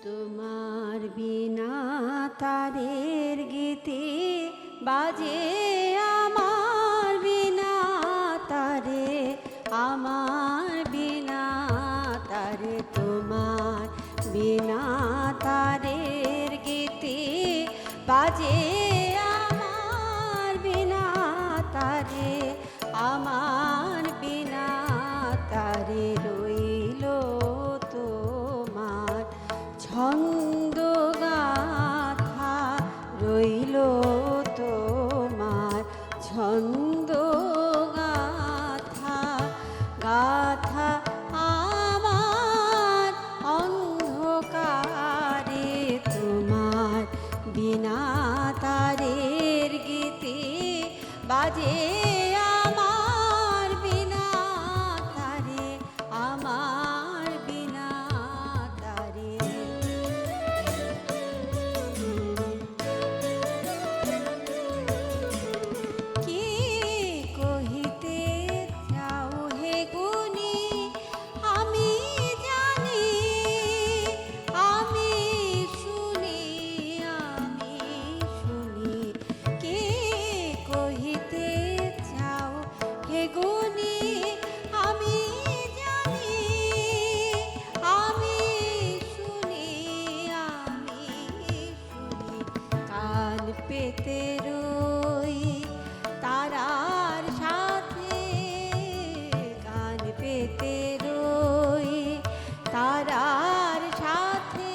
তোমার বিনা তারের গীতে বাজে আমার বিনা তারে, আমার বিনা তারে। তোমার বিনা তারের গীতে বাজে আমার বিনা তারে, আমার বিনা তারে। রইল তোমার ছন্দ গাথা, রইল তোমার ছন্দ গাথা, গাথা আমার অন্ধকারে। তোমার বিনা তারের গীতে বাজে আমার বিনা তারে, আমার বিনা তারে। কি কহিতে চাও হে গুণী আমি জানি, আমি শুনি, আমি শুনি। কে কহিতে চাও হে গুণী আমি জানি, আমি শুনি, আমি শুনি। কান পেতে রই তারার সাথে, কান পেতে রই তারার সাথে।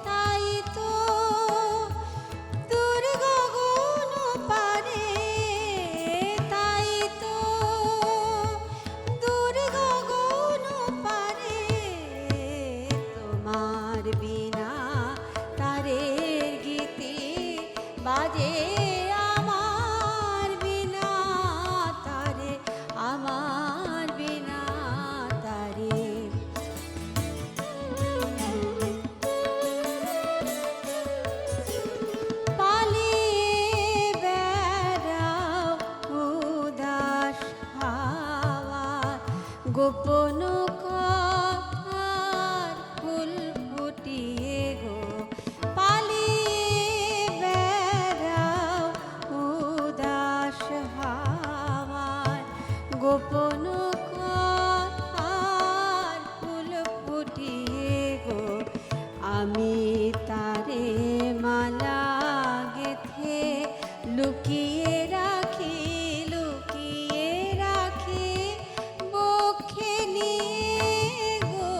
তাই তো দূর গগন পারে, তাই তো দূর গগন পারে। তোমার বিনা তারের গীতে বাজে আমার বিনা তারে, আমার বিনা তারে। পালিয়ে বেড়াও উদাস হাওয়া, গোপন কথার ফুল ফুটিয়ে গো। পালিয়ে বেড়াও উদাস হাওয়ার, গোপন কথার ফুল ফুটিয়ে গো। আমি তারে মালা গেথে লুকিয়ে রাখি, লুকিয়ে রাখি বক্ষে নিয়ে গো।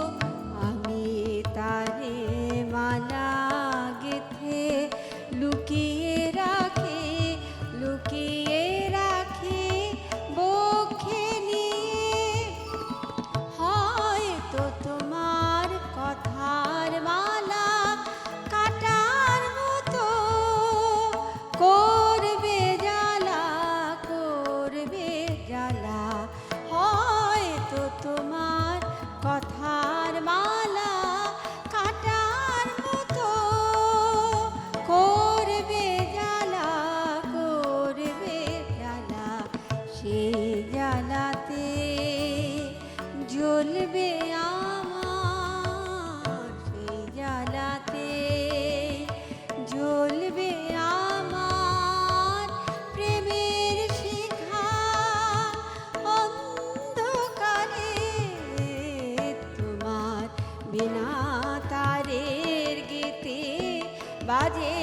আমি তারে মালা গেথে লুকিয়ে রাখি, লুকিয়ে রাখি বক্ষে নিয়ে। হয়তো তোমার কথার মালা কাটার মতো করবে জ্বালা, করবে জ্বালা। হয়তো তোমার কথার মালা কাটার মতো করবে জ্বালা, করবে জ্বালা। সেই জ্বালাতে জ্বলবে আমার, সেই জ্বালাতে জ্বলবে আমার প্রেমের শিখা অন্ধকারে। তোমার বিনা তারের গীতে বাজে